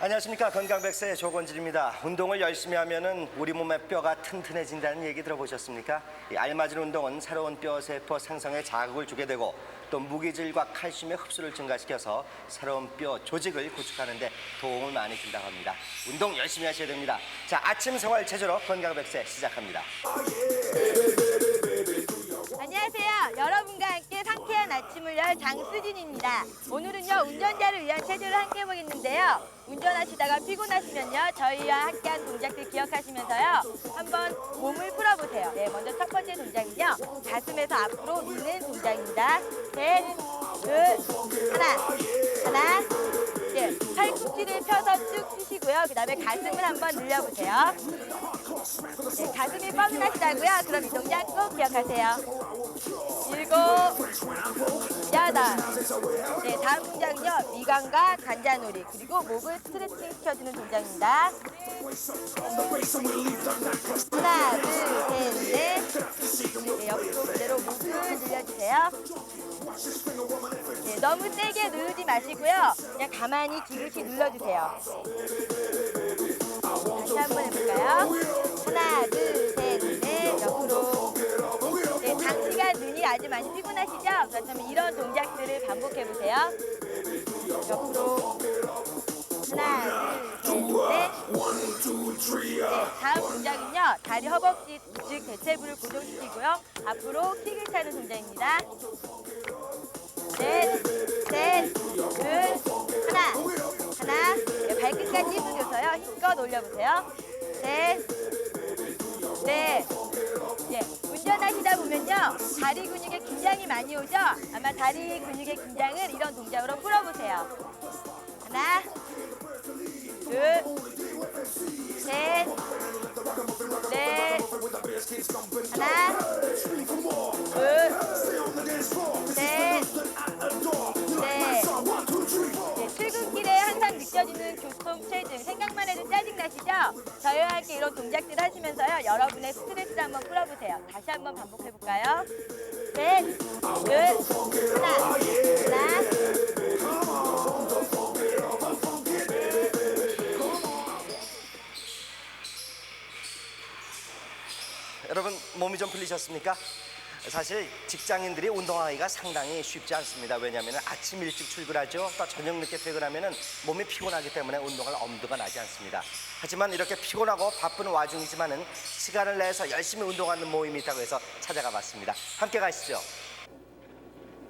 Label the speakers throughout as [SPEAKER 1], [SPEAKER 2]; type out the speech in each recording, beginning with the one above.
[SPEAKER 1] 안녕하십니까. 건강백세의 조건질입니다. 운동을 열심히 하면은 우리 몸의 뼈가 튼튼해진다는 얘기 들어보셨습니까? 이 알맞은 운동은 새로운 뼈세포 생성에 자극을 주게 되고 또 무기질과 칼슘의 흡수를 증가시켜서 새로운 뼈 조직을 구축하는 데 도움을 많이 준다고 합니다. 운동 열심히 하셔야 됩니다. 자, 아침 생활 체조로 건강백세 시작합니다.
[SPEAKER 2] 안녕하세요. 여러분과 함께 상쾌한 아침을 열 장수진입니다. 오늘은요, 운전자를 위한 체조를 함께 해보겠는데요. 운전하시다가 피곤하시면요, 저희와 함께한 동작들 기억하시면서요, 한번 몸을 풀어보세요. 네, 먼저 첫 번째 동작은요, 가슴에서 앞으로 미는 동작입니다. 셋, 둘, 하나. 예, 팔꿈치를 펴서 쭉 펴시고요. 그 다음에 가슴을 한번 늘려보세요. 네, 가슴이 뻐근하시다고요? 그럼 이 동작 꼭 기억하세요. 7, 8. 네, 다음 동작은요, 미간과 관자놀이 그리고 목을 스트레칭 시켜주는 동작입니다. 하나, 둘, 셋, 넷. 네, 옆으로 그대로 목을 늘려주세요. 네, 너무 세게 누르지 마시고요. 그냥 가만히 지그시 눌러주세요. 다시 한번 해볼까요? 하나, 둘, 셋, 넷. 옆으로. 네, 장시간 눈이 아주 많이 피곤하시죠? 그렇다면 이런 동작들을 반복해보세요. 옆으로. 하나, 둘, 셋, 넷. 네, 다음 동작은요. 다리 허벅지 즉 대퇴부를 고정시키고요. 앞으로 킥을 차는 동작입니다. 셋, 둘, 하나. 네, 발끝까지 힘을 줘서요. 힘껏 올려보세요. 셋, 넷. 예, 운전하시다 보면요, 다리 근육에 긴장이 많이 오죠? 아마 다리 근육의 긴장을 이런 동작으로 풀어보세요. 하나, 둘, 셋, 넷. 하나, 둘, 셋, 넷. 네, 출근길에 항상 느껴지는 교통체증, 생각만 해도 짜증나시죠? 저희와 함께 이런 동작들 하시면서요, 여러분의 스트레스를 한번 풀어보세요. 다시 한번 반복해볼까요? 셋, 둘, 하나.
[SPEAKER 1] 여러분, 몸이 좀 풀리셨습니까? 사실 직장인들이 운동하기가 상당히 쉽지 않습니다. 왜냐하면 아침 일찍 출근하죠. 또 저녁 늦게 퇴근하면 몸이 피곤하기 때문에 운동할 엄두가 나지 않습니다. 하지만 이렇게 피곤하고 바쁜 와중이지만은 시간을 내서 열심히 운동하는 모임이 있다고 해서 찾아가 봤습니다. 함께 가시죠.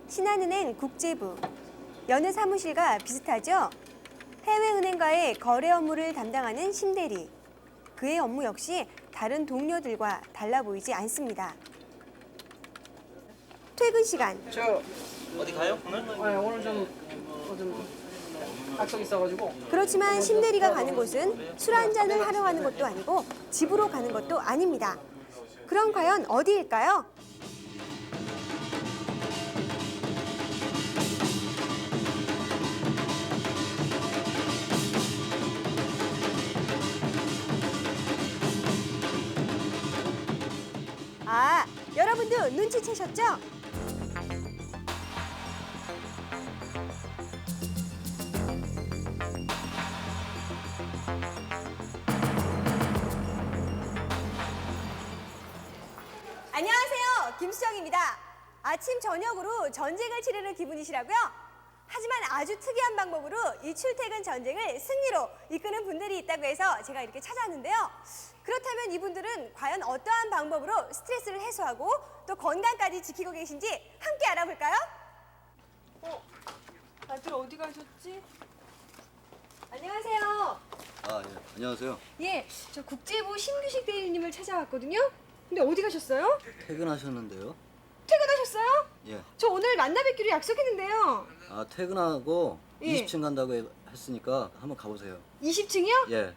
[SPEAKER 3] 신한은행 국제부, 여느 사무실과 비슷하죠? 해외은행과의 거래 업무를 담당하는 심대리. 그의 업무 역시 다른 동료들과 달라 보이지 않습니다. 퇴근 시간.
[SPEAKER 4] 저
[SPEAKER 1] 어디 가요 오늘?
[SPEAKER 4] 오늘 좀 약속 있어가지고.
[SPEAKER 3] 그렇지만 심대리가 가는 곳은 술 한잔을 하러 가는 것도 아니고 집으로 가는 것도 아닙니다. 그럼 과연 어디일까요? 아, 여러분도 눈치채셨죠? 안녕하세요, 김수정입니다. 아침 저녁으로 전쟁을 치르는 기분이시라고요? 하지만 아주 특이한 방법으로 이 출퇴근 전쟁을 승리로 이끄는 분들이 있다고 해서 제가 이렇게 찾아왔는데요. 그렇다면 이분들은 과연 어떠한 방법으로 스트레스를 해소하고 또 건강까지 지키고 계신지 함께 알아볼까요?
[SPEAKER 5] 다들 어디 가셨지?
[SPEAKER 3] 안녕하세요.
[SPEAKER 6] 아, 예. 안녕하세요.
[SPEAKER 5] 예, 저 국제부 신규식 대리님을 찾아왔거든요. 근데 어디 가셨어요?
[SPEAKER 6] 퇴근하셨는데요?
[SPEAKER 5] 퇴근하셨어요?
[SPEAKER 6] 예.
[SPEAKER 5] 저 오늘 만나 뵙기로 약속했는데요.
[SPEAKER 6] 아, 퇴근하고
[SPEAKER 5] 예.
[SPEAKER 6] 20층 간다고 했으니까 한번 가보세요.
[SPEAKER 5] 20층이요?
[SPEAKER 6] 예.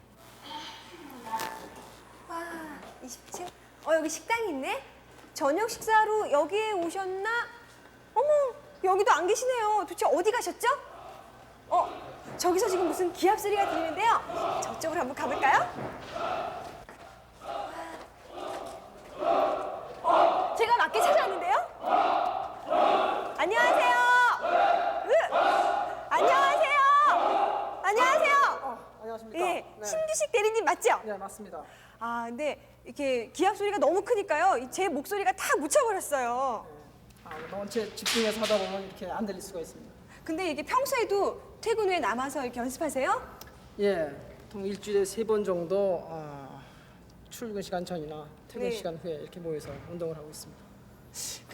[SPEAKER 3] 20층? 여기 식당이 있네? 저녁 식사로 여기에 오셨나? 어머, 여기도 안 계시네요. 도대체 어디 가셨죠? 저기서 지금 무슨 기합 소리가 들리는데요. 저쪽으로 한번 가볼까요? 제가 맞게 찾아왔는데요? 안녕하세요. 안녕하세요. 안녕하세요. 신규식 대리님 맞죠?
[SPEAKER 4] 네, 맞습니다.
[SPEAKER 3] 아, 근데 이렇게 기합 소리가 너무 크니까요. 제 목소리가 다 묻혀버렸어요.
[SPEAKER 4] 너무 집중해서 하다 보면 이렇게 안 들릴 수가 있습니다.
[SPEAKER 3] 근데 이게 평소에도 퇴근 후에 남아서 이렇게 연습하세요?
[SPEAKER 4] 예, 보통 일주일에 3번 정도 출근 시간 전이나 퇴근
[SPEAKER 3] 네.
[SPEAKER 4] 시간 후에 이렇게 모여서 운동을 하고 있습니다.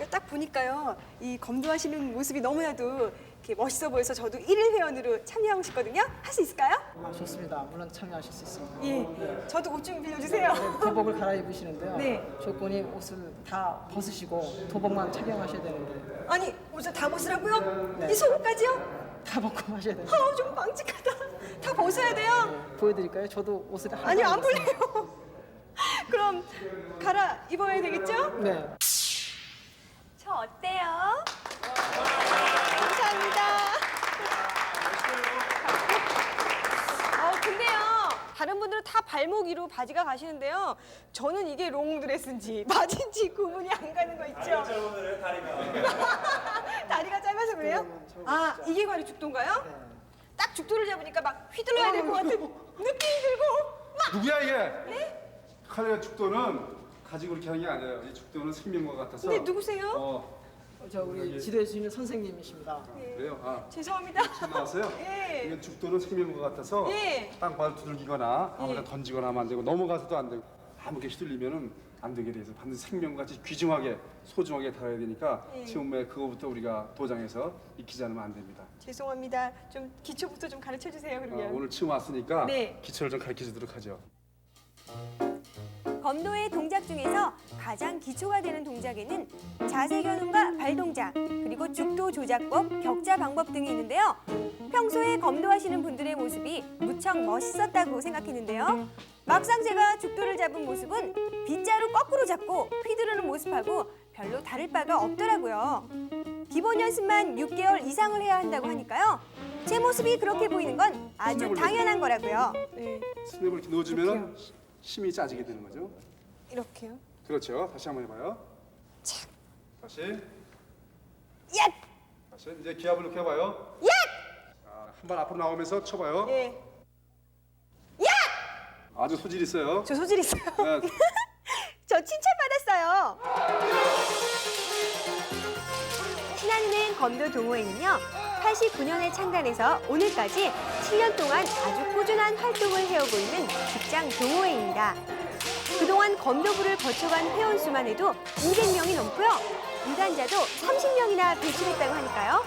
[SPEAKER 3] 딱 보니까요. 이 검도하시는 모습이 너무나도 이렇게 멋있어 보여서 저도 1일 회원으로 참여하고 싶거든요. 할 수 있을까요?
[SPEAKER 4] 좋습니다. 물론 참여하실 수 있습니다.
[SPEAKER 3] 예. 저도 옷 좀 빌려주세요.
[SPEAKER 4] 도복을 갈아입으시는데요.
[SPEAKER 3] 네.
[SPEAKER 4] 조건이 옷을 다 벗으시고 도복만 착용하셔야 되는데
[SPEAKER 3] 아니, 옷을 다 벗으라고요?
[SPEAKER 4] 네.
[SPEAKER 3] 이 속옷까지요?
[SPEAKER 4] 다 벗고 하셔야 됩니다.
[SPEAKER 3] 좀 깜찍하다. 다 벗어야 돼요?
[SPEAKER 4] 보여드릴까요? 저도 옷을 하나
[SPEAKER 3] 아니요, 안
[SPEAKER 4] 입었어요.
[SPEAKER 3] 볼래요. 그럼 갈아입어야 되겠죠?
[SPEAKER 4] 네.
[SPEAKER 3] 저 어때요? 감사합니다. 근데요. 다른 분들은 다 발목 위로 바지가 가시는데요. 저는 이게 롱드레스인지 바지인지 구분이 안 가는 거 있죠? 다리가 짧아서 그래요? 아, 이게 관리 죽도인가요? 딱 죽도를 잡으니까 막 휘둘러야 될 것 같은 느낌이 들고 막.
[SPEAKER 7] 누구야 이게? 네? 칼의 죽도는 가지고 그렇게 하는 게 아니에요. 이 죽도는 생명과 같아서.
[SPEAKER 3] 근데 누구세요?
[SPEAKER 4] 저 우리 지도해 주시는 선생님이십니다.
[SPEAKER 7] 그래요?
[SPEAKER 3] 죄송합니다.
[SPEAKER 7] 지금 나왔어요?
[SPEAKER 3] 예.
[SPEAKER 7] 이게 죽도는 생명과 같아서
[SPEAKER 3] 예.
[SPEAKER 7] 땅바닥 두들기거나 아무나 던지거나 하면 안 되고 넘어가서도 안 되고 아무게 휘둘리면은 안 되게 돼서 반드시 생명같이 귀중하게 소중하게 다뤄야 되니까 처음에 그거부터 우리가 도장에서 익히지 않으면 안 됩니다.
[SPEAKER 3] 죄송합니다. 좀 기초부터 좀 가르쳐 주세요. 그러면.
[SPEAKER 7] 오늘 처음 왔으니까
[SPEAKER 3] 네.
[SPEAKER 7] 기초를 좀 가르쳐 주도록 하죠.
[SPEAKER 3] 검도의 동작 중에서 가장 기초가 되는 동작에는 자세 겨눈과 발 동작, 그리고 죽도 조작법, 격자 방법 등이 있는데요. 평소에 검도하시는 분들의 모습이 무척 멋있었다고 생각했는데요. 막상 제가 죽도를 잡은 모습은 빗자루 거꾸로 잡고 휘두르는 모습하고 별로 다를 바가 없더라고요. 기본 연습만 6개월 이상을 해야 한다고 하니까요. 제 모습이 그렇게 보이는 건 아주 당연한 거라고요.
[SPEAKER 7] 스냅을 이렇게 넣어주면은 힘이 짜지게 되는 거죠.
[SPEAKER 3] 이렇게요?
[SPEAKER 7] 그렇죠. 다시 한번 해봐요.
[SPEAKER 3] 착.
[SPEAKER 7] 다시.
[SPEAKER 3] 야!
[SPEAKER 7] 다시 이제 기압을 이렇게 해봐요.
[SPEAKER 3] 야!
[SPEAKER 7] 한 발 앞으로 나오면서 쳐봐요.
[SPEAKER 3] 예.
[SPEAKER 7] 아주 소질 있어요.
[SPEAKER 3] 저 소질 있어요.
[SPEAKER 7] 네.
[SPEAKER 3] 저 칭찬받았어요. 신한은행 검도 동호회는요. 89년에 창단해서 오늘까지 7년 동안 아주 꾸준한 활동을 해오고 있는 직장 동호회입니다. 그동안 검도부를 거쳐간 회원 수만 해도 200명이 넘고요. 유단자도 30명이나 배출했다고 하니까요.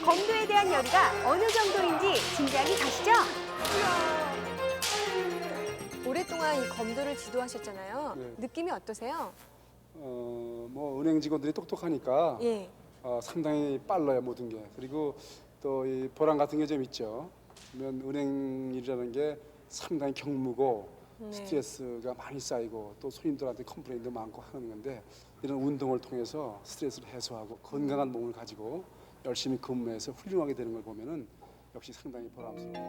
[SPEAKER 3] 검도에 대한 열의가 어느 정도인지 짐작이 가시죠? 오랫동안 이 검도를 지도하셨잖아요.
[SPEAKER 7] 네.
[SPEAKER 3] 느낌이 어떠세요?
[SPEAKER 7] 뭐 은행 직원들이 똑똑하니까
[SPEAKER 3] 예.
[SPEAKER 7] 상당히 빨라요 모든 게. 그리고 또 이 보람 같은 게 좀 있죠. 그러면 은행 일이라는 게 상당히 경무고 스트레스가 많이 쌓이고 또 손님들한테 컴플레인도 많고 하는 건데 이런 운동을 통해서 스트레스를 해소하고 건강한 몸을 가지고 열심히 근무해서 훌륭하게 되는 걸 보면은 역시 상당히 보람스러워요.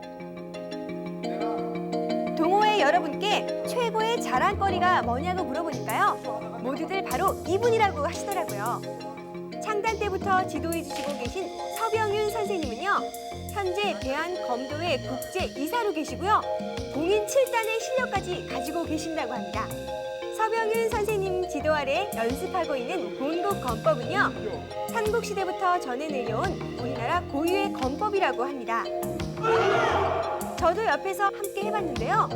[SPEAKER 3] 동호회 여러분께 최고의 자랑거리가 뭐냐고 물어보니까요. 모두들 바로 이분이라고 하시더라고요. 창단 때부터 지도해 주시고 계신 서병윤 선생님은요. 현재 대한검도회 국제이사로 계시고요. 공인 7단의 실력까지 가지고 계신다고 합니다. 서병윤 선생님 지도 아래 연습하고 있는 본국 검법은요. 삼국시대부터 전해 내려온 우리나라 고유의 검법이라고 합니다. 저도 옆에서 함께 해봤는데요.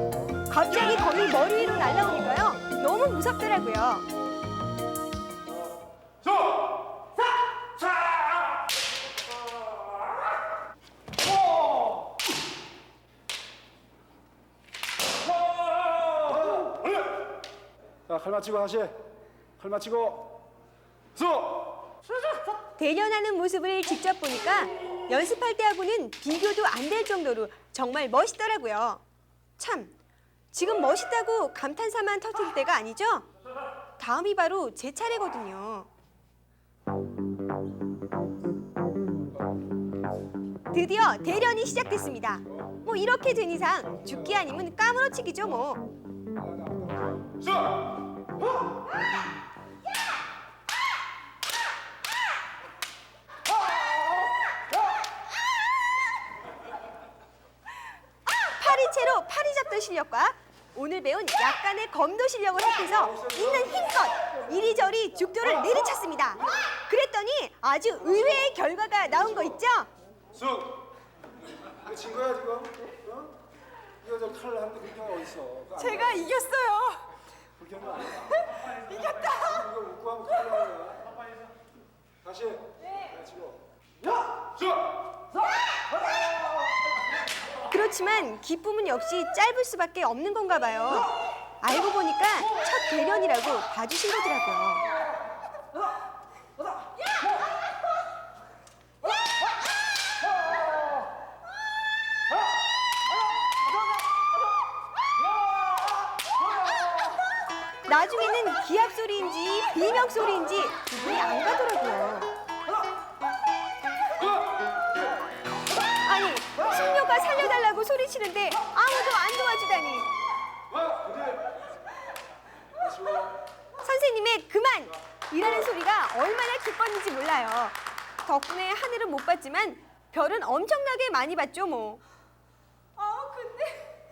[SPEAKER 3] 갑자기 검이 머리 위로 날라오니까요. 너무 무섭더라고요.
[SPEAKER 7] 자, 칼 맞히고 다시. 칼 맞히고. 수!
[SPEAKER 3] 대련하는 모습을 직접 보니까 연습할 때하고는 비교도 안 될 정도로 정말 멋있더라고요. 참, 지금 멋있다고 감탄사만 터뜨릴 때가 아니죠? 다음이 바로 제 차례거든요. 드디어 대련이 시작됐습니다. 뭐 이렇게 된 이상 죽기 아니면 까무러치기죠 뭐.
[SPEAKER 7] 수!
[SPEAKER 3] 팔이 채로 파리 잡던 실력과 오늘 배운 약간의 검도 실력을 합해서 있는 힘껏 이리저리 죽도를 내리쳤습니다. 그랬더니 아주 의외의 결과가 나온 거 있죠?
[SPEAKER 7] 쑥! 이거 진 거야 지금? 어? 이거 저 칼을 하는데 그렇게 하면 어딨어?
[SPEAKER 3] 제가 이겼어요.
[SPEAKER 7] 그렇게 하면 안 돼. 이겼다! 이거 웃고 하면 큰일 나는 거야. 다시. 네. 치고. 야! 쑥!
[SPEAKER 3] 그렇지만 기쁨은 역시 짧을 수밖에 없는 건가 봐요. 알고 보니까 첫 대련이라고 봐주신 거더라고요. 나중에는 기합 소리인지 비명 소리인지 구분이 안 가더라고요. 아니, 신녀가 살려달라고 소리치는데 아무도 안 도와주다니. 선생님의 그만! 이라는 소리가 얼마나 기뻤는지 몰라요. 덕분에 하늘은 못 봤지만 별은 엄청나게 많이 봤죠 뭐. 아 근데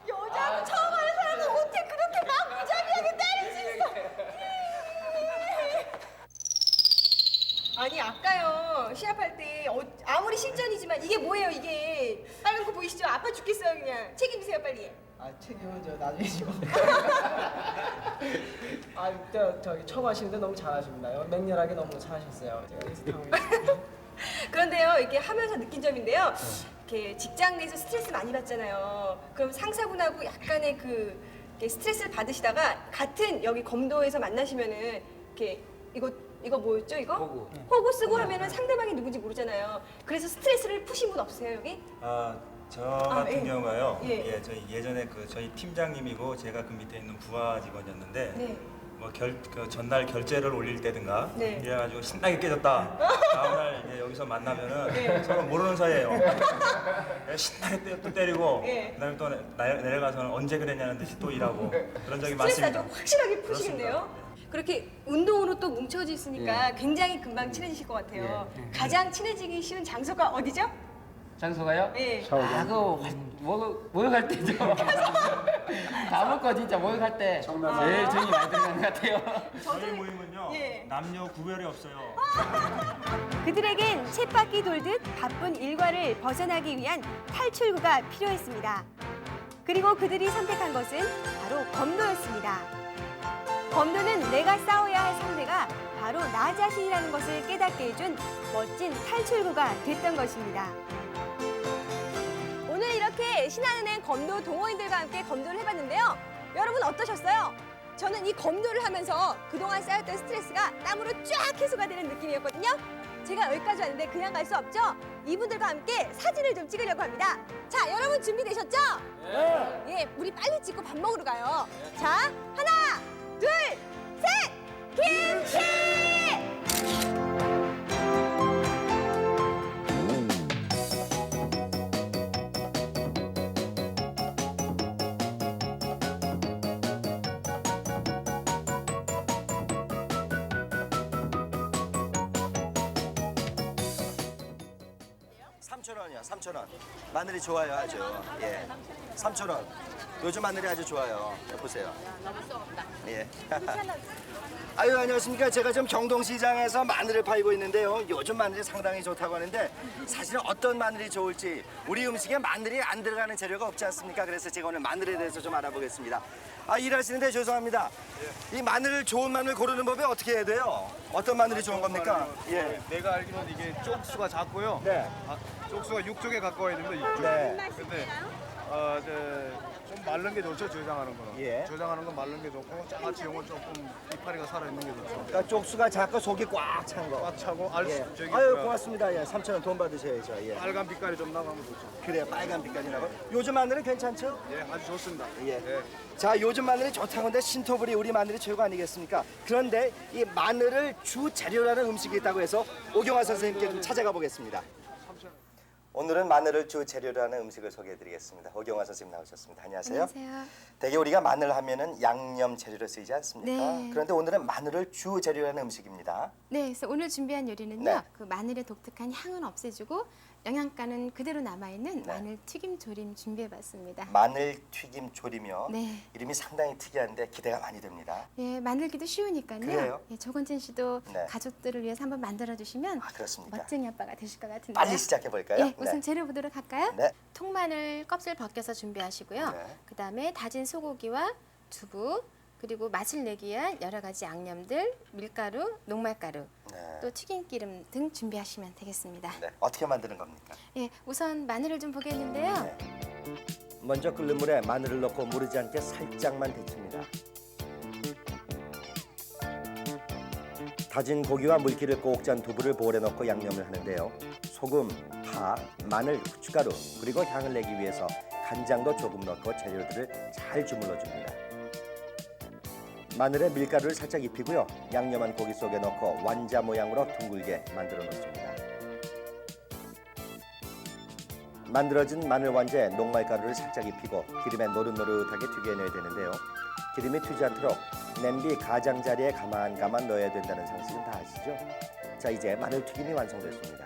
[SPEAKER 3] 여자하고 처음 하는 사람은 어떻게 그렇게 막 무자비하게 때릴 수 있어. 아니 아까요 시합할 때 아무리 실전이지만 이게 뭐예요 이게 빨간 거 보이시죠? 아파 죽겠어요 그냥 책임지세요 빨리.
[SPEAKER 4] 아 책임은 저 나중에 지고. 아 이때 저기 처음 하시는데 너무 잘하십니다. 맹렬하게 너무 잘하셨어요. 제가 여기서 당황했어요.
[SPEAKER 3] 그런데요 이게 하면서 느낀 점인데요 이렇게 직장 내에서 스트레스 많이 받잖아요. 그럼 상사분하고 약간의 그 이렇게 스트레스를 받으시다가 같은 여기 검도에서 만나시면은 이렇게 이거 뭐였죠 이거? 호구 쓰고 하면은 상대방이 누군지 모르잖아요. 그래서 스트레스를 푸신 분 없으세요 여기?
[SPEAKER 8] 저 같은
[SPEAKER 3] 예.
[SPEAKER 8] 경우가요.
[SPEAKER 3] 예.
[SPEAKER 8] 예, 저희 예전에 저희 팀장님이고 제가 그 밑에 있는 부하 직원이었는데
[SPEAKER 3] 네.
[SPEAKER 8] 뭐 전날 결제를 올릴 때든가
[SPEAKER 3] 네.
[SPEAKER 8] 이래가지고 신나게 깨졌다. 다음날 이제 여기서 만나면은
[SPEAKER 3] 네.
[SPEAKER 8] 서로 모르는 사이예요. 신나게 또 때리고
[SPEAKER 3] 네.
[SPEAKER 8] 그다음에 또 내려가서는 언제 그랬냐는 듯이 또 일하고 그런 적이
[SPEAKER 3] 스트레스
[SPEAKER 8] 많습니다.
[SPEAKER 3] 아주 확실하게 푸시겠네요.
[SPEAKER 8] 그렇습니다.
[SPEAKER 3] 그렇게 운동으로 또 뭉쳐져 있으니까 굉장히 금방 친해지실 것 같아요. 가장 친해지기 쉬운 장소가 어디죠?
[SPEAKER 9] 장소가요?
[SPEAKER 3] 예.
[SPEAKER 9] 아, 목욕할 때죠. 다 먹고 진짜 목욕할 때 제일 정이 많이 들어가는 것 같아요.
[SPEAKER 8] 저희 모임은요
[SPEAKER 3] 예.
[SPEAKER 8] 남녀 구별이 없어요.
[SPEAKER 3] 그들에겐 쳇바퀴 돌듯 바쁜 일과를 벗어나기 위한 탈출구가 필요했습니다. 그리고 그들이 선택한 것은 바로 검도였습니다. 검도는 내가 싸워야 할 상대가 바로 나 자신이라는 것을 깨닫게 해준 멋진 탈출구가 됐던 것입니다. 오늘 이렇게 신한은행 검도 동호인들과 함께 검도를 해봤는데요. 여러분 어떠셨어요? 저는 이 검도를 하면서 그동안 쌓였던 스트레스가 땀으로 쫙 해소가 되는 느낌이었거든요. 제가 여기까지 왔는데 그냥 갈 수 없죠? 이분들과 함께 사진을 좀 찍으려고 합니다. 자, 여러분 준비되셨죠? 네. 예, 우리 빨리 찍고 밥 먹으러 가요. 자, 하나, 둘, 셋! 김치!
[SPEAKER 1] $3,000원이요, 3,000원. 마늘이 좋아요, 아주. 예. 3,000원. 요즘 마늘이 아주 좋아요. 보세요. 예. 아유, 안녕하십니까. 제가 지금 경동시장에서 마늘을 팔고 있는데요. 요즘 마늘이 상당히 좋다고 하는데 사실은 어떤 마늘이 좋을지 우리 음식에 마늘이 안 들어가는 재료가 없지 않습니까? 그래서 제가 오늘 마늘에 대해서 좀 알아보겠습니다. 일하시는데 죄송합니다. 이 마늘, 좋은 마늘 고르는 법이 어떻게 해야 돼요? 어떤 마늘이 좋은 겁니까? 예.
[SPEAKER 10] 내가 알기로는 이게 쪽수가 작고요.
[SPEAKER 1] 네.
[SPEAKER 10] 쪽수가 6쪽에 가까워야 됩니다. 6쪽.
[SPEAKER 1] 네.
[SPEAKER 10] 근데 좀 마른 게 좋죠. 저장하는 거는.
[SPEAKER 1] 예.
[SPEAKER 10] 저장하는 건 마른 게 좋고 장아찌 용은 조금 이파리가 살아 있는 게 좋죠.
[SPEAKER 1] 그러니까 쪽수가 작고 속이 꽉 찬 거.
[SPEAKER 10] 꽉 차고
[SPEAKER 1] 예.
[SPEAKER 10] 저기
[SPEAKER 1] 아유,
[SPEAKER 10] 뭐야,
[SPEAKER 1] 고맙습니다. 예. 3,000원 돈 받으셔야죠. 예.
[SPEAKER 10] 빨간 빛깔이 좀 나가면 좋죠.
[SPEAKER 1] 그래요, 빨간 빛깔이 나고. 요즘 마늘은 괜찮죠?
[SPEAKER 10] 예, 아주 좋습니다.
[SPEAKER 1] 예. 자, 요즘 마늘이 좋다고 하는데 신토불이 우리 마늘이 최고 아니겠습니까? 그런데 이 마늘을 주 재료라는 음식이 있다고 해서 오경화 선생님께 좀 찾아가 보겠습니다. 오늘은 마늘을 주 재료로 하는 음식을 소개해드리겠습니다. 오경화 선생님 나오셨습니다. 안녕하세요.
[SPEAKER 11] 안녕하세요.
[SPEAKER 1] 대개 우리가 마늘 하면은 양념 재료로 쓰이지 않습니까?
[SPEAKER 11] 네.
[SPEAKER 1] 그런데 오늘은 마늘을 주 재료로 하는 음식입니다.
[SPEAKER 11] 네, 그래서 오늘 준비한 요리는요.
[SPEAKER 1] 네.
[SPEAKER 11] 그 마늘의 독특한 향은 없애주고 영양가는 그대로 남아있는
[SPEAKER 1] 네.
[SPEAKER 11] 마늘 튀김 조림 준비해봤습니다.
[SPEAKER 1] 마늘 튀김 조림이요.
[SPEAKER 11] 네.
[SPEAKER 1] 이름이 상당히 특이한데 기대가 많이 됩니다.
[SPEAKER 11] 예, 만들기도 쉬우니까요.
[SPEAKER 1] 그래요?
[SPEAKER 11] 예, 조건진 씨도
[SPEAKER 1] 네.
[SPEAKER 11] 가족들을 위해서 한번 만들어주시면
[SPEAKER 1] 아, 그렇습니까?
[SPEAKER 11] 멋쟁이 아빠가 되실 것 같은데요.
[SPEAKER 1] 빨리 시작해 볼까요?
[SPEAKER 11] 예, 우선 재료 보도록 할까요?
[SPEAKER 1] 네.
[SPEAKER 11] 통마늘 껍질 벗겨서 준비하시고요.
[SPEAKER 1] 네.
[SPEAKER 11] 그다음에 다진 소고기와 두부, 그리고 맛을 내기 위한 여러 가지 양념들, 밀가루, 녹말가루,
[SPEAKER 1] 네.
[SPEAKER 11] 또 튀김기름 등 준비하시면 되겠습니다.
[SPEAKER 1] 네. 어떻게 만드는 겁니까?
[SPEAKER 11] 예, 우선 마늘을 좀 보겠는데요.
[SPEAKER 1] 네. 먼저 끓는 물에 마늘을 넣고 무르지 않게 살짝만 데칩니다. 다진 고기와 물기를 꼭 잔 두부를 보울에 넣고 양념을 하는데요. 소금, 파, 마늘, 후춧가루, 그리고 향을 내기 위해서 간장도 조금 넣고 재료들을 잘 주물러 줍니다. 마늘에 밀가루를 살짝 입히고요. 양념한 고기 속에 넣고 완자 모양으로 둥글게 만들어 놓습니다. 만들어진 마늘 완자에 녹말가루를 살짝 입히고 기름에 노릇노릇하게 튀겨내야 되는데요. 기름이 튀지 않도록 냄비 가장자리에 가만가만 넣어야 된다는 상식은 다 아시죠? 자, 이제 마늘 튀김이 완성됐습니다.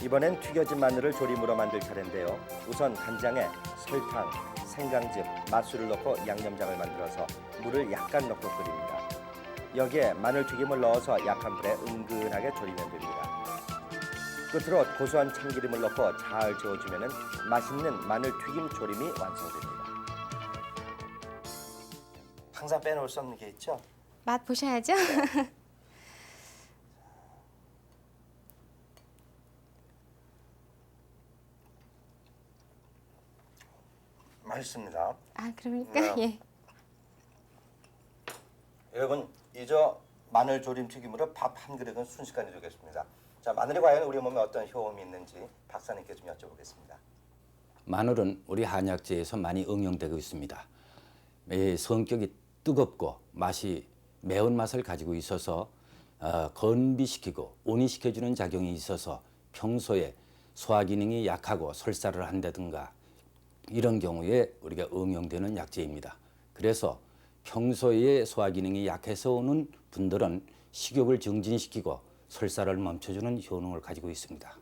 [SPEAKER 1] 이번엔 튀겨진 마늘을 조림으로 만들 차례인데요. 우선 간장에 설탕, 생강즙, 맛술을 넣고 양념장을 만들어서 물을 약간 넣고 끓입니다. 여기에 마늘 튀김을 넣어서 약한 불에 은근하게 졸이면 됩니다. 끝으로 고소한 참기름을 넣고 잘 저어주면 맛있는 마늘 튀김 조림이 완성됩니다. 항상 빼놓을 수 없는 게 있죠?
[SPEAKER 11] 맛 보셔야죠.
[SPEAKER 1] 맛있습니다.
[SPEAKER 11] 아, 그럽니까?
[SPEAKER 1] 네.
[SPEAKER 11] 예.
[SPEAKER 1] 여러분, 이저 마늘 조림 튀김으로 밥 한 그릇은 순식간에 되겠습니다. 자, 마늘이 과연 우리 몸에 어떤 효험이 있는지 박사님께 좀 여쭤보겠습니다.
[SPEAKER 9] 마늘은 우리 한약재에서 많이 응용되고 있습니다. 성격이 뜨겁고 맛이 매운맛을 가지고 있어서 건비시키고 온이시켜주는 작용이 있어서 평소에 소화기능이 약하고 설사를 한다든가 이런 경우에 우리가 응용되는 약재입니다. 그래서 평소에 소화기능이 약해서 오는 분들은 식욕을 증진시키고 설사를 멈춰주는 효능을 가지고 있습니다.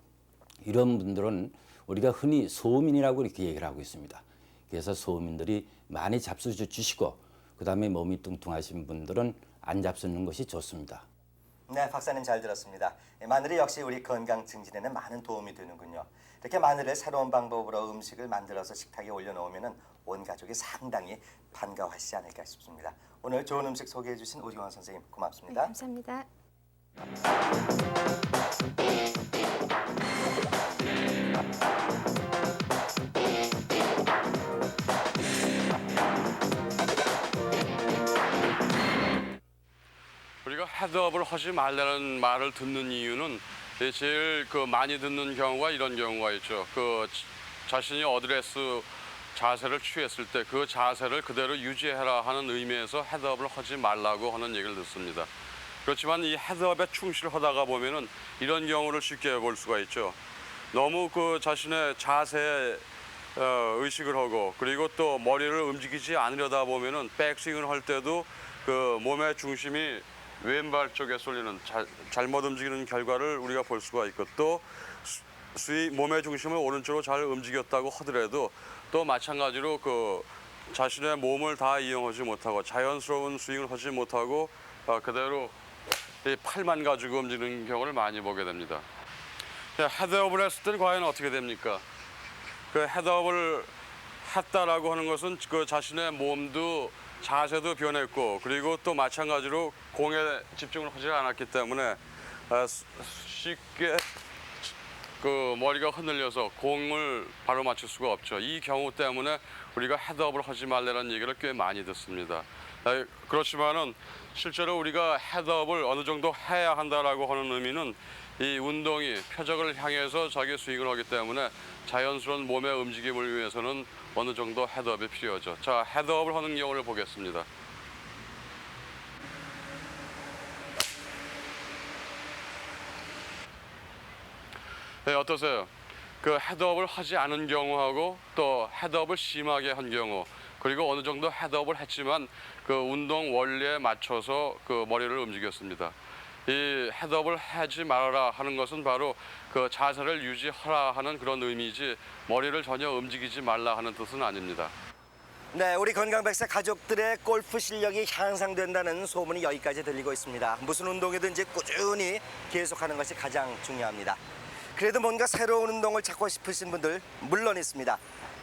[SPEAKER 9] 이런 분들은 우리가 흔히 소민이라고 이렇게 얘기를 하고 있습니다. 그래서 소민들이 많이 잡수 주시고 그다음에 몸이 뚱뚱하신 분들은 안 잡수는 것이 좋습니다.
[SPEAKER 1] 네, 박사님 잘 들었습니다. 마늘이 역시 우리 건강 증진에는 많은 도움이 되는군요. 이렇게 마늘을 새로운 방법으로 음식을 만들어서 식탁에 올려놓으면 온 가족이 상당히 반가워하시지 않을까 싶습니다. 오늘 좋은 음식 소개해 주신 오경화 선생님
[SPEAKER 11] 네,
[SPEAKER 1] 고맙습니다.
[SPEAKER 11] 감사합니다.
[SPEAKER 12] 우리가 헤드업을 하지 말라는 말을 듣는 이유는 제일 많이 듣는 경우가 이런 경우가 있죠. 자신이 어드레스 자세를 취했을 때 그 자세를 그대로 유지해라 하는 의미에서 헤드업을 하지 말라고 하는 얘기를 듣습니다. 그렇지만 이 헤드업에 충실하다가 보면은 이런 경우를 쉽게 볼 수가 있죠. 너무 자신의 자세에 의식을 하고 그리고 또 머리를 움직이지 않으려다 보면은 백스윙을 할 때도 몸의 중심이 왼발 쪽에 쏠리는 잘못 움직이는 결과를 우리가 볼 수가 있고 또 몸의 중심을 오른쪽으로 잘 움직였다고 하더라도 또 마찬가지로 자신의 몸을 다 이용하지 못하고 자연스러운 스윙을 하지 못하고 그대로 이 팔만 가지고 움직이는 경우를 많이 보게 됩니다. 헤드업을 했을 때는 과연 어떻게 됩니까? 헤드업을 했다라고 하는 것은 자신의 몸도 자세도 변했고 그리고 또 마찬가지로 공에 집중을 하지 않았기 때문에 쉽게 머리가 흔들려서 공을 바로 맞출 수가 없죠. 이 경우 때문에 우리가 헤드업을 하지 말라는 얘기를 꽤 많이 듣습니다. 그렇지만은 실제로 우리가 헤드업을 어느 정도 해야 한다라고 하는 의미는 이 운동이 표적을 향해서 자기 스윙을 하기 때문에 자연스러운 몸의 움직임을 위해서는 어느 정도 헤드업이 필요하죠. 자, 헤드업을 하는 경우를 보겠습니다. 네, 어떠세요? 그 헤드업을 하지 않은 경우하고 또 헤드업을 심하게 한 경우 그리고 어느 정도 헤드업을 했지만 그 운동 원리에 맞춰서 그 머리를 움직였습니다. 이 헤드업을 하지 말아라 하는 것은 바로 그 자세를 유지하라 하는 그런 의미이지 머리를 전혀 움직이지 말라 하는 뜻은 아닙니다.
[SPEAKER 1] 네, 우리 건강백세 가족들의 골프 실력이 향상된다는 소문이 여기까지 들리고 있습니다. 무슨 운동이든지 꾸준히 계속하는 것이 가장 중요합니다. 그래도 뭔가 새로운 운동을 찾고 싶으신 분들 물론 있습니다.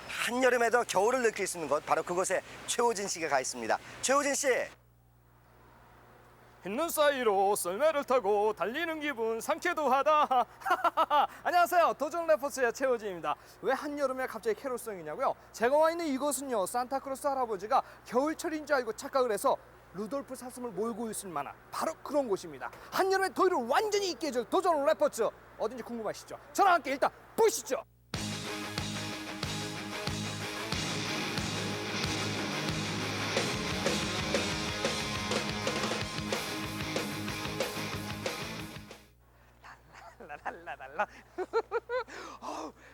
[SPEAKER 1] 한여름에도 겨울을 느낄 수 있는 곳 바로 그곳에 최호진 씨가 가 있습니다. 최호진 씨.
[SPEAKER 10] 흰눈 사이로 썰매를 타고 달리는 기분 상쾌도 하다. 안녕하세요. 도전 레포츠의 최호진입니다. 왜 한여름에 갑자기 캐롤송이냐고요? 제가 와 있는 이곳은요, 산타크로스 할아버지가 겨울철인 줄 알고 착각을 해서 루돌프 사슴을 몰고 있을 만한 바로 그런 곳입니다. 한여름의 더위를 완전히 잊게 해줄 도전 레포츠, 어딘지 궁금하시죠? 저랑 함께 일단 보시죠. 랄랄라.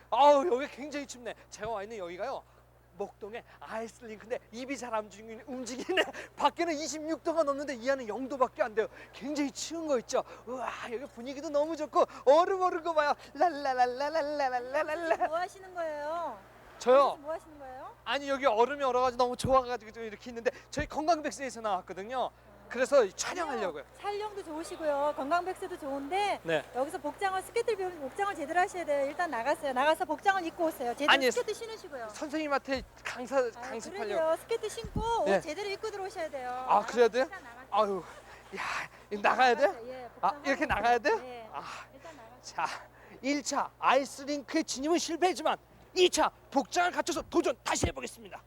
[SPEAKER 10] 아우, 여기 굉장히 춥네. 제가 와 있는 여기가요, 목동의 아이스링크인데 입이 잘 안 움직이네. 밖에는 26도가 넘는데 이 안은 0도밖에 안 돼요. 굉장히 추운 거 있죠. 우와, 여기 분위기도 너무 좋고 얼음 오른 거 봐요. 랄랄랄랄랄랄랄랄라.
[SPEAKER 2] 뭐 하시는 거예요?
[SPEAKER 10] 저요?
[SPEAKER 2] 뭐 하시는 거예요?
[SPEAKER 10] 아니, 여기 얼음이 얼어가지고 너무 좋아가지고 좀 이렇게 있는데 저희 건강백세에서 나왔거든요. 그래서 촬영하려고요.
[SPEAKER 2] 촬영도 좋으시고요. 건강백세도 좋은데
[SPEAKER 10] 네.
[SPEAKER 2] 여기서 복장을 스케이트를 배우면 복장을 제대로 하셔야 돼요. 일단 나갔어요. 나가서 복장을 입고 오세요. 제대로
[SPEAKER 10] 아니,
[SPEAKER 2] 스케이트 신으시고요.
[SPEAKER 10] 선생님한테 강습하려고.
[SPEAKER 2] 그래요. 스케이트 신고 옷
[SPEAKER 10] 네.
[SPEAKER 2] 제대로 입고 들어오셔야 돼요.
[SPEAKER 10] 아, 그래야 돼요?
[SPEAKER 2] 일단 나가세요.
[SPEAKER 10] 아유, 야, 이거 나가야 돼?
[SPEAKER 2] 예,
[SPEAKER 10] 아,
[SPEAKER 2] 복장하고
[SPEAKER 10] 이렇게 나가야 돼?
[SPEAKER 2] 네.
[SPEAKER 10] 아,
[SPEAKER 2] 일단 나가세요.
[SPEAKER 10] 자, 1차 아이스링크의 진입은 실패했지만 2차 복장을 갖춰서 도전 다시 해보겠습니다.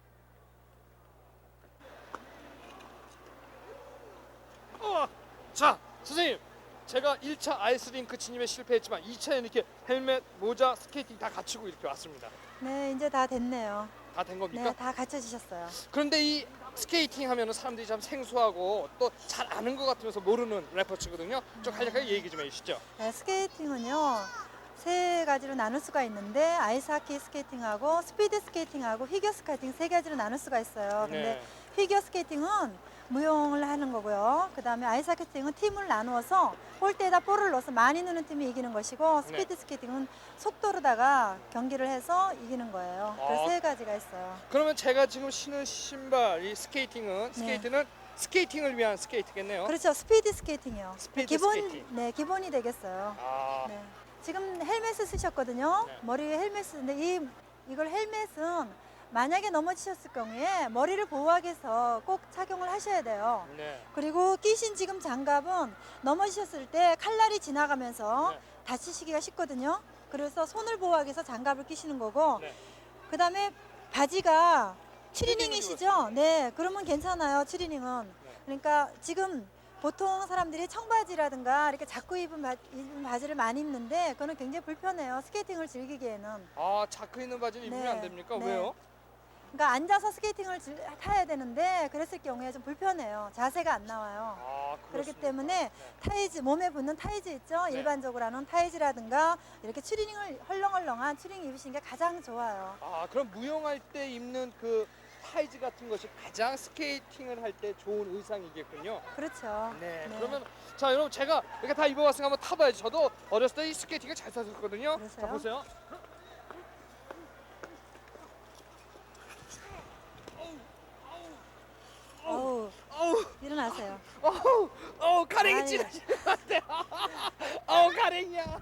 [SPEAKER 10] 자, 선생님, 제가 1차 아이스링크 진입에 실패했지만 2차에 이렇게 헬멧, 모자, 스케이팅 다 갖추고 이렇게 왔습니다.
[SPEAKER 2] 네, 이제 다 됐네요.
[SPEAKER 10] 다 된 겁니까?
[SPEAKER 2] 네, 다 갖춰지셨어요.
[SPEAKER 10] 그런데 이 스케이팅 하면은 사람들이 참 생소하고 또 잘 아는 것 같으면서 모르는 레퍼츠거든요. 좀 간략하게 얘기 좀 해주시죠.
[SPEAKER 2] 네, 스케이팅은요. 세 가지로 나눌 수가 있는데 아이스하키 스케이팅하고 스피드 스케이팅하고 피겨 스케이팅 세 가지로 나눌 수가 있어요. 근데
[SPEAKER 10] 네.
[SPEAKER 2] 피겨 스케이팅은 무용을 하는 거고요. 그다음에 아이스하키 스케이팅은 팀을 나누어서 볼대에다 볼을 넣어서 많이 넣는 팀이 이기는 것이고 스피드 스케이팅은 속도로다가 경기를 해서 이기는 거예요. 그래서 세 가지가 있어요.
[SPEAKER 10] 그러면 제가 지금 신은 신발, 이 스케이팅은 스케이트는 스케이팅을 위한 스케이트겠네요.
[SPEAKER 2] 그렇죠. 스피드 스케이팅이요.
[SPEAKER 10] 스피드
[SPEAKER 2] 기본
[SPEAKER 10] 스케이팅.
[SPEAKER 2] 네, 기본이 되겠어요.
[SPEAKER 10] 아,
[SPEAKER 2] 네. 지금 헬멧을 쓰셨거든요.
[SPEAKER 10] 네.
[SPEAKER 2] 머리에 헬멧을 쓰는데 이걸 헬멧은 만약에 넘어지셨을 경우에 머리를 보호하기 위해서 꼭 착용을 하셔야 돼요.
[SPEAKER 10] 네.
[SPEAKER 2] 그리고 끼신 지금 장갑은 넘어지셨을 때 칼날이 지나가면서
[SPEAKER 10] 네.
[SPEAKER 2] 다치시기가 쉽거든요. 그래서 손을 보호하기 위해서 장갑을 끼시는 거고
[SPEAKER 10] 네.
[SPEAKER 2] 그다음에 바지가 추리닝이시죠? 네, 그러면 괜찮아요. 추리닝은. 그러니까 지금 보통 사람들이 청바지라든가 이렇게 자꾸 입은 바지를 많이 입는데 그거는 굉장히 불편해요. 스케이팅을 즐기기에는.
[SPEAKER 10] 아, 자크 있는 바지는 입으면
[SPEAKER 2] 네.
[SPEAKER 10] 안 됩니까?
[SPEAKER 2] 네.
[SPEAKER 10] 왜요?
[SPEAKER 2] 그러니까 앉아서 스케이팅을 타야 되는데 그랬을 경우에 좀 불편해요. 자세가 안 나와요.
[SPEAKER 10] 아,
[SPEAKER 2] 그렇기
[SPEAKER 10] 그렇습니까?
[SPEAKER 2] 때문에 타이즈, 몸에 붙는 타이즈 있죠?
[SPEAKER 10] 네.
[SPEAKER 2] 일반적으로 하는 타이즈라든가 이렇게 추리닝을 헐렁헐렁한 추리닝 입으시는 게 가장 좋아요.
[SPEAKER 10] 아, 그럼 무용할 때 입는 그 타이즈 같은 것이 가장 스케이팅을 할 때 좋은 의상이겠군요.
[SPEAKER 2] 그렇죠.
[SPEAKER 10] 네. 그러면 자, 여러분, 제가 이렇게 다 입어봤으니까 한번 타봐야지. 저도 어렸을 때 이 스케이팅을 잘 탔었거든요.
[SPEAKER 2] 그러세요?
[SPEAKER 10] 자, 보세요.
[SPEAKER 2] 어우, 일어나세요.
[SPEAKER 10] 가랭이
[SPEAKER 2] 아유.
[SPEAKER 10] 찌르시는 것 같아요. 가랭이야.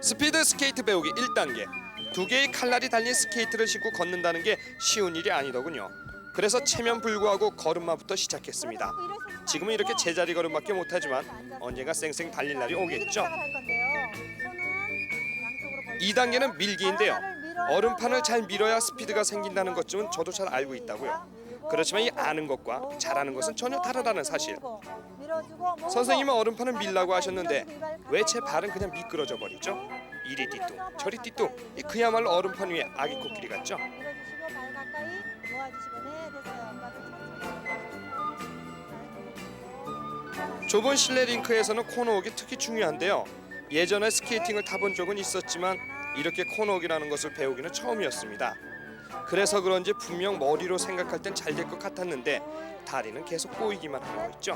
[SPEAKER 10] 스피드 스케이트 배우기 1단계. 두 개의 칼날이 달린 스케이트를 신고 걷는다는 게 쉬운 일이 아니더군요. 그래서 체면 불구하고 걸음마부터 시작했습니다. 지금은 이렇게 제자리 걸음밖에 못하지만 언젠가 쌩쌩 달릴 날이 오겠죠. 2단계는 밀기인데요. 얼음판을 잘 밀어야 스피드가 생긴다는 것쯤은 저도 잘 알고 있다고요. 그렇지만 이 아는 것과 잘하는 것은 전혀 다르다는 사실. 선생님은 얼음판을 밀라고 하셨는데 왜 제 발은 그냥 미끄러져 버리죠? 이리 띠뚱 저리 띠뚱, 이 그야말로 얼음판 위에 아기 코끼리 같죠?
[SPEAKER 2] 밀어주시고 발 가까이 모아주시고 네, 됐어요. 엉덩이 천천히.
[SPEAKER 10] 좁은 실내 링크에서는 코너웍이 특히 중요한데요. 예전에 스케이팅을 타본 적은 있었지만 이렇게 코너웍이라는 것을 배우기는 처음이었습니다. 그래서 그런지 분명 머리로 생각할 땐 잘 될 것 같았는데 다리는 계속 꼬이기만 하는 거 있죠.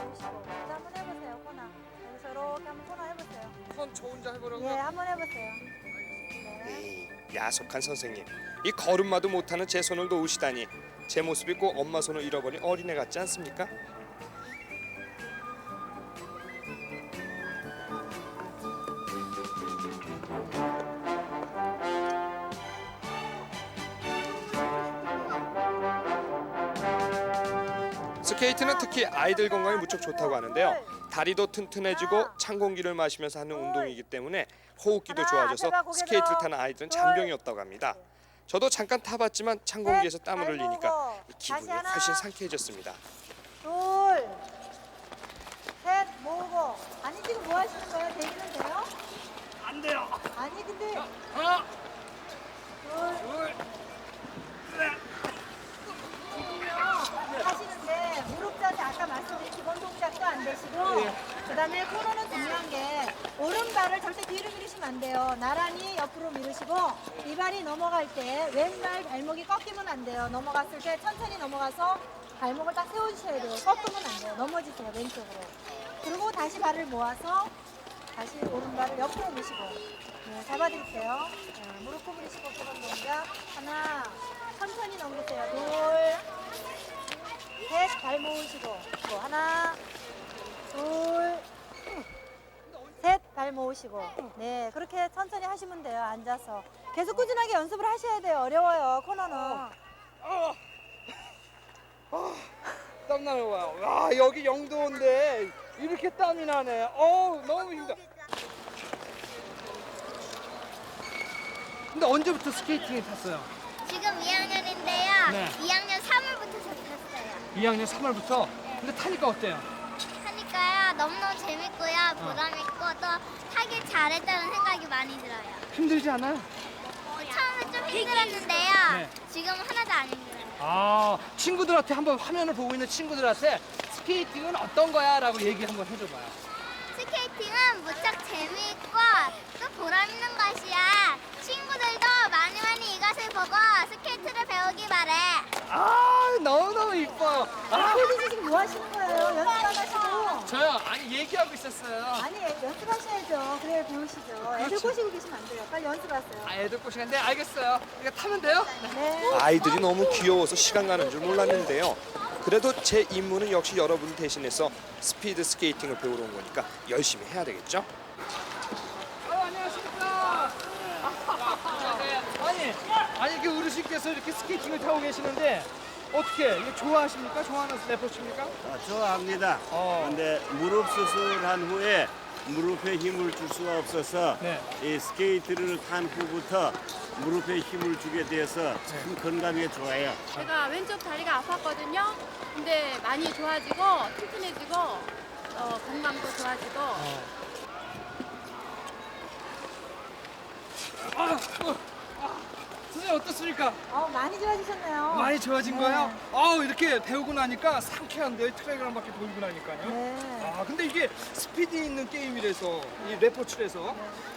[SPEAKER 3] 한번 해보세요, 코너. 여기서 이렇게 한번 코너 해보세요.
[SPEAKER 10] 저 혼자 해보라고요?
[SPEAKER 3] 예, 한번 해보세요.
[SPEAKER 10] 에이, 야속한 선생님. 이 걸음마도 못하는 제 손을 놓으시다니 제 모습이 꼭 엄마 손을 잃어버린 어린애 같지 않습니까? 스케이트는 특히 아이들 건강에 무척 좋다고 하는데요. 다리도 튼튼해지고 찬 공기를 마시면서 하는 운동이기 때문에 호흡기도 좋아져서 스케이트를 타는 아이들은 잔병이 없다고 합니다. 저도 잠깐 타봤지만 찬 공기에서 땀을 흘리니까 기분이 훨씬 상쾌해졌습니다.
[SPEAKER 3] 둘, 셋, 모으고. 아니, 지금 뭐 하시는 거예요? 대기는 돼요?
[SPEAKER 10] 안 돼요.
[SPEAKER 3] 아니, 근데.
[SPEAKER 10] 하나,
[SPEAKER 3] 둘,
[SPEAKER 10] 셋.
[SPEAKER 3] 하시는데 무릎 자세 아까 말씀드린 기본 동작도 안 되시고 그다음에 코너는 중요한 게 오른발을 절대 뒤로 미루시면 안 돼요. 나란히 옆으로 미루시고 이 발이 넘어갈 때 왼발 발목이 꺾이면 안 돼요. 넘어갔을 때 천천히 넘어가서 발목을 딱 세워주셔야 돼요. 꺾으면 안 돼요. 넘어지세요, 왼쪽으로. 그리고 다시 발을 모아서 다시 오른발을 옆으로 미시고 네, 잡아드릴게요. 네, 무릎 구부리시고 기본 동작 하나 천천히 넘기세요. 둘 셋, 발 모으시고 또 하나, 둘, 셋, 발 모으시고 네, 그렇게 천천히 하시면 돼요. 앉아서 계속 꾸준하게 연습을 하셔야 돼요. 어려워요, 코너는.
[SPEAKER 10] 땀나는 거야. 와, 여기 영도인데 이렇게 땀이 나네. 너무 힘들어. 근데 언제부터 스케이팅을 탔어요?
[SPEAKER 13] 지금 2학년인데요.
[SPEAKER 10] 네.
[SPEAKER 13] 2학년 3월부터 탔어요.
[SPEAKER 10] 2학년 3월부터? 근데 타니까 어때요?
[SPEAKER 13] 하니까요. 너무너무 재밌고요. 보람있고 또 타길 잘했다는 생각이 많이 들어요.
[SPEAKER 10] 힘들지 않아요?
[SPEAKER 13] 처음에 좀 힘들었는데요.
[SPEAKER 10] 네.
[SPEAKER 13] 지금은 하나도 안 힘들어요.
[SPEAKER 10] 아, 친구들한테 한번 화면을 보고 있는 친구들한테 스케이팅은 어떤 거야? 라고 얘기 한번 해줘봐요.
[SPEAKER 13] 스케이팅은 무척 재미있고 또 보람있는 것이야. 친구들도 많이 이것을 보고 스케이트를 배우기 바래.
[SPEAKER 10] 너무너무 이뻐요.
[SPEAKER 3] 혜진 지금 뭐 하시는 거예요? 연습 안 하시고.
[SPEAKER 10] 저요? 아니, 얘기하고 있었어요.
[SPEAKER 3] 아니, 연습하셔야죠. 그래야 배우시죠. 애들 꼬시고 계시면 안 돼요. 빨리 연습하세요.
[SPEAKER 10] 애들 꼬시는데 알겠어요. 이거 타면 돼요?
[SPEAKER 3] 네.
[SPEAKER 10] 아이들이 너무 귀여워서 시간 가는 줄 몰랐는데요. 그래도 제 임무는 역시 여러분 대신해서 스피드 스케이팅을 배우러 온 거니까 열심히 해야 되겠죠? 안녕하십니까. 아니 이렇게 어르신께서 이렇게 스케이팅을 타고 계시는데 어떻게 이거 좋아하십니까? 좋아하는 래퍼십니까?
[SPEAKER 14] 좋아합니다. 근데 무릎 수술한 후에 무릎에 힘을 줄 수가 없어서 이 스케이트를 탄 후부터 무릎에 힘을 주게 돼서 참 건강에 좋아요.
[SPEAKER 11] 제가 왼쪽 다리가 아팠거든요. 근데 많이 좋아지고 튼튼해지고 건강도 좋아지고.
[SPEAKER 10] 선생님 어떻습니까?
[SPEAKER 3] 많이 좋아지셨네요.
[SPEAKER 10] 많이 좋아진 거예요? 이렇게 배우고 나니까 상쾌한데요. 트랙을 한 바퀴 돌고 나니까요.
[SPEAKER 3] 네.
[SPEAKER 10] 근데 이게 스피드 있는 게임이라서 이 래퍼출에서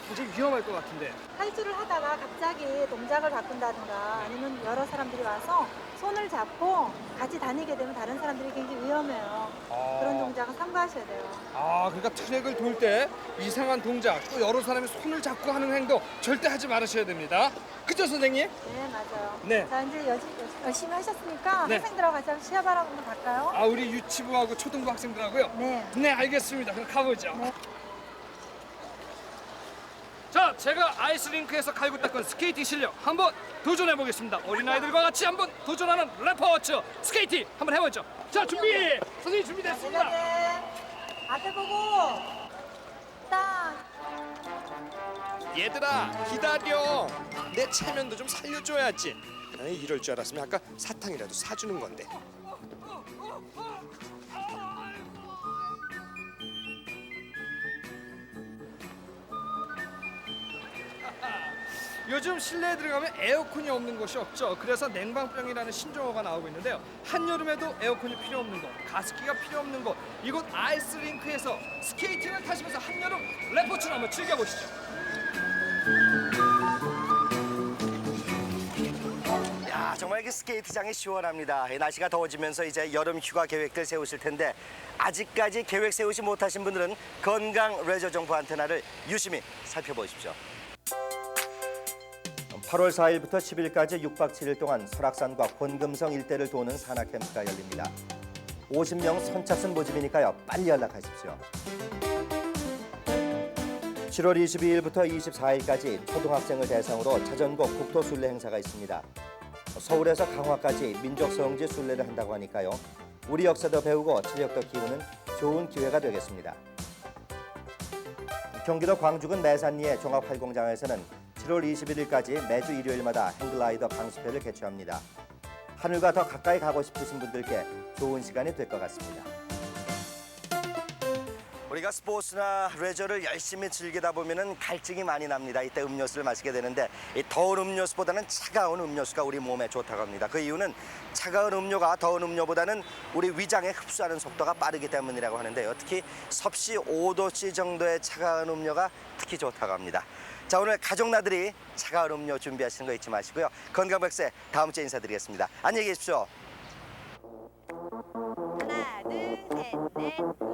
[SPEAKER 10] 굉장히 위험할 것 같은데.
[SPEAKER 3] 탈출을 하다가 갑자기 동작을 바꾼다든가 아니면 여러 사람들이 와서 손을 잡고 같이 다니게 되면 다른 사람들이 굉장히 위험해요. 그런 동작은 삼가하셔야 돼요.
[SPEAKER 10] 그러니까 트랙을 돌 때 이상한 동작, 또 여러 사람이 손을 잡고 하는 행동 절대 하지 말으셔야 됩니다. 그죠, 선생님?
[SPEAKER 3] 네, 맞아요.
[SPEAKER 10] 네.
[SPEAKER 3] 자, 이제 열심히 하셨으니까
[SPEAKER 10] 네.
[SPEAKER 3] 학생들하고 같이 한번 시합하러 한번 갈까요?
[SPEAKER 10] 우리 유치부하고 초등부 학생들하고요?
[SPEAKER 3] 네.
[SPEAKER 10] 네, 알겠습니다. 그럼 가보죠.
[SPEAKER 3] 네.
[SPEAKER 10] 자, 제가 아이스링크에서 갈고 닦은 스케이팅 실력 한번 도전해 보겠습니다. 어린아이들과 같이 한번 도전하는 래퍼워치 스케이팅 한번 해보죠. 자, 준비! 선생님 준비됐습니다.
[SPEAKER 3] 앞에 보고 딱.
[SPEAKER 10] 얘들아, 기다려. 내 체면도 좀 살려줘야지. 이럴 줄 알았으면 아까 사탕이라도 사주는 건데. 요즘 실내에 들어가면 에어컨이 없는 곳이 없죠. 그래서 냉방병이라는 신조어가 나오고 있는데요. 한여름에도 에어컨이 필요 없는 곳, 가습기가 필요 없는 곳, 이곳 아이스링크에서 스케이팅을 타시면서 한여름 레포츠를 한번 즐겨보시죠.
[SPEAKER 1] 야, 정말 그 스케이트장이 시원합니다. 이 날씨가 더워지면서 이제 여름 휴가 계획들 세우실 텐데 아직까지 계획 세우지 못하신 분들은 건강 레저 정보 안테나를 유심히 살펴보십시오. 8월 4일부터 10일까지 6박 7일 동안 설악산과 권금성 일대를 도는 산악 캠프가 열립니다. 50명 선착순 모집이니까요. 빨리 연락하십시오. 7월 22일부터 24일까지 초등학생을 대상으로 자전거 국토순례 행사가 있습니다. 서울에서 강화까지 민족성지 순례를 한다고 하니까요. 우리 역사도 배우고 체력도 키우는 좋은 기회가 되겠습니다. 경기도 광주군 매산리의 종합활공장에서는 7월 21일까지 매주 일요일마다 행글라이더 강습회를 개최합니다. 하늘과 더 가까이 가고 싶으신 분들께 좋은 시간이 될 것 같습니다. 우리가 스포츠나 레저를 열심히 즐기다 보면은 갈증이 많이 납니다. 이때 음료수를 마시게 되는데 이 더운 음료수보다는 차가운 음료수가 우리 몸에 좋다고 합니다. 그 이유는 차가운 음료가 더운 음료보다는 우리 위장에 흡수하는 속도가 빠르기 때문이라고 하는데요. 특히 섭씨 5도씨 정도의 차가운 음료가 특히 좋다고 합니다. 자, 오늘 가족 나들이 차가운 음료 준비하시는 거 잊지 마시고요. 건강백세 다음 주에 인사드리겠습니다. 안녕히 계십시오.
[SPEAKER 2] 하나, 둘, 셋, 넷,